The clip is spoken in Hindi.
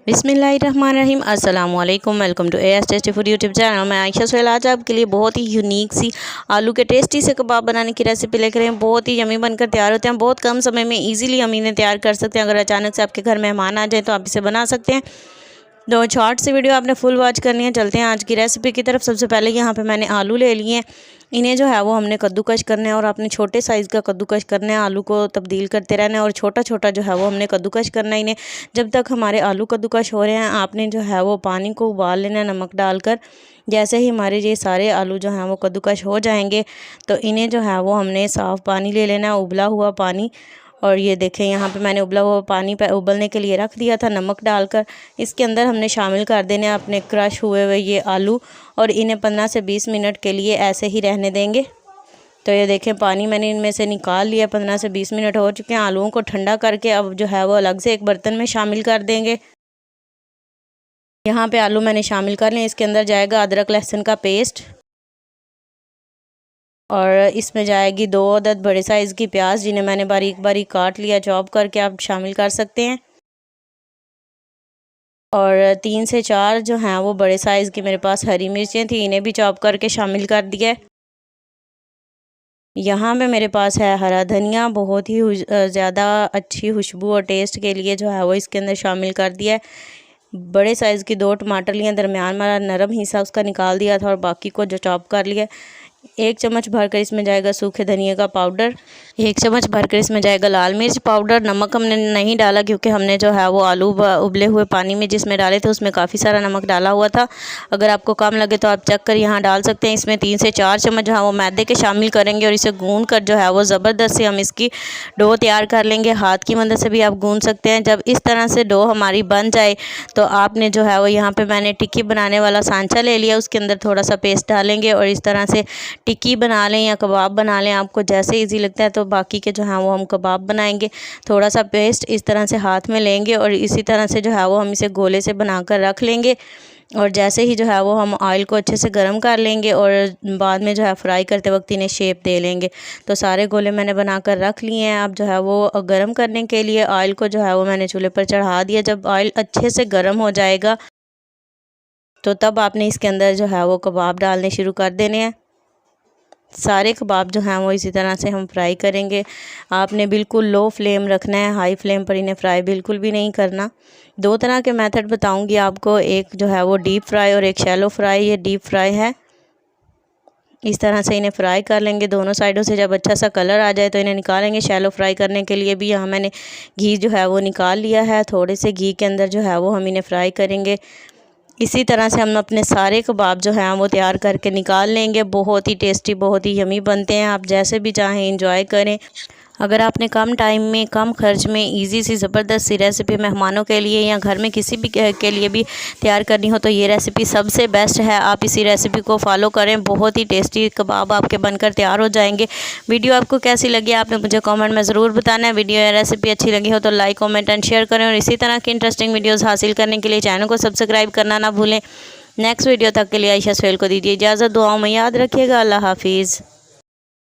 बिस्मिल्लाहिर्रहमानिर्रहीम अस्सलामुअलैकुम। Welcome to AS tasty food YouTube channel. मैं आयशा सोहेल आज आपके लिए बहुत ही यूनिक सी आलू के टेस्टी से कबाब बनाने की रेसिपी लेकर हैं। बहुत ही यमी बनकर तैयार होते हैं। बहुत कम समय में इजीली हम इन्हें तैयार कर सकते हैं। अगर अचानक से आपके घर मेहमान आ जाए तो आप इसे बना सकते हैं। तो शॉर्ट से वीडियो आपने फुल वॉच करनी है। चलते हैं आज की रेसिपी की तरफ। सबसे पहले यहाँ पे मैंने आलू ले लिए हैं। इन्हें जो है वो हमने कद्दूकश करना है और अपने छोटे साइज़ का कद्दूकश करना है। आलू को तब्दील करते रहना है और छोटा छोटा जो है वो हमने कद्दूकश करना है इन्हें। जब तक हमारे आलू कद्दूकश हो रहे हैं आपने जो है वो पानी को उबाल लेना है नमक डालकर। जैसे ही हमारे ये सारे आलू जो हैं वो कद्दूकश हो जाएंगे तो इन्हें जो है वो हमने साफ़ पानी ले लेना है, उबला हुआ पानी। और ये देखें यहाँ पे मैंने उबला हुआ पानी पे उबलने के लिए रख दिया था नमक डालकर। इसके अंदर हमने शामिल कर देने अपने क्रश हुए हुए ये आलू और इन्हें 15 से 20 मिनट के लिए ऐसे ही रहने देंगे। तो ये देखें पानी मैंने इनमें से निकाल लिया। 15 से 20 मिनट हो चुके हैं। आलूओं को ठंडा करके अब जो है वो अलग से एक बर्तन में शामिल कर देंगे। यहाँ पे आलू मैंने शामिल कर लिए। इसके अंदर जाएगा अदरक लहसुन का पेस्ट और इसमें जाएगी 2 अदद बड़े साइज़ की प्याज जिन्हें मैंने बारीक बारीक काट लिया, चॉप करके आप शामिल कर सकते हैं। और 3 से 4 जो हैं वो बड़े साइज़ की मेरे पास हरी मिर्चें थी, इन्हें भी चॉप करके शामिल कर दिया है। यहाँ पे मेरे पास है हरा धनिया, बहुत ही ज़्यादा अच्छी खुशबू और टेस्ट के लिए जो है वो इसके अंदर शामिल कर दिया है। बड़े साइज़ की 2 टमाटर लिए, दरमियान वाला नरम हिस्सा उसका निकाल दिया था और बाकी को जो चॉप कर लिया। 1 चम्मच भरकर इसमें जाएगा सूखे धनिया का पाउडर। 1 चम्मच भरकर इसमें जाएगा लाल मिर्च पाउडर। नमक हमने नहीं डाला क्योंकि हमने जो है वो आलू उबले हुए पानी में जिसमें डाले थे उसमें काफ़ी सारा नमक डाला हुआ था। अगर आपको कम लगे तो आप चेक कर यहाँ डाल सकते हैं। इसमें 3 से 4 चम्मच जो है वो मैदे के शामिल करेंगे और इसे गूंद कर जो है वो ज़बरदस्त से हम इसकी डो तैयार कर लेंगे। हाथ की मदद से भी आप गूंद सकते हैं। जब इस तरह से डो हमारी बन जाए तो आपने जो है वो यहाँ पर मैंने टिक्की बनाने वाला सांचा ले लिया, उसके अंदर थोड़ा सा पेस्ट डालेंगे और इस तरह से टिक्की बना लें या कबाब बना लें, आपको जैसे इजी लगता है। तो बाकी के जो हैं वो हम कबाब बनाएंगे। थोड़ा सा पेस्ट इस तरह से हाथ में लेंगे और इसी तरह से जो है वो हम इसे गोले से बनाकर रख लेंगे। और जैसे ही जो है वो हम ऑयल को अच्छे से गर्म कर लेंगे और बाद में जो है फ्राई करते वक्त इन्हें शेप दे लेंगे। तो सारे गोले मैंने बनाकर रख लिए हैं। अब जो है वो गर्म करने के लिए ऑयल को जो है वो मैंने चूल्हे पर चढ़ा दिया। जब ऑयल अच्छे से गर्म हो जाएगा तो तब आपने इसके अंदर जो है वो कबाब डालने शुरू कर देने हैं। सारे कबाब जो हैं वो इसी तरह से हम फ्राई करेंगे। आपने बिल्कुल लो फ्लेम रखना है, हाई फ्लेम पर इन्हें फ्राई बिल्कुल भी नहीं करना। 2 तरह के मेथड बताऊंगी आपको, एक जो है वो डीप फ्राई और एक शैलो फ्राई। ये डीप फ्राई है। इस तरह से इन्हें फ्राई कर लेंगे दोनों साइडों से। जब अच्छा सा कलर आ जाए तो इन्हें निकालेंगे। शैलो फ्राई करने के लिए भी यहाँ मैंने घी जो है वो निकाल लिया है। थोड़े से घी के अंदर जो है वो हम इन्हें फ्राई करेंगे। इसी तरह से हम अपने सारे कबाब जो हैं वो तैयार करके निकाल लेंगे। बहुत ही टेस्टी, बहुत ही यमी बनते हैं। आप जैसे भी चाहें इंजॉय करें। अगर आपने कम टाइम में कम खर्च में इजी सी ज़बरदस्त सी रेसिपी मेहमानों के लिए या घर में किसी भी के लिए भी तैयार करनी हो तो ये रेसिपी सबसे बेस्ट है। आप इसी रेसिपी को फॉलो करें। बहुत ही टेस्टी कबाब आपके बनकर तैयार हो जाएंगे। वीडियो आपको कैसी लगी आपने मुझे कमेंट में ज़रूर बताना है। वीडियो या रेसिपी अच्छी लगी हो तो लाइक, कमेंट एंड शेयर करें और इसी तरह की इंटरेस्टिंग वीडियोज़ हासिल करने के लिए चैनल को सब्सक्राइब करना ना भूलें। नेक्स्ट वीडियो तक के लिए आयशा सोहेल को दीजिए इजाज़त। दुआओं में याद रखिएगा। अल्लाह हाफिज़।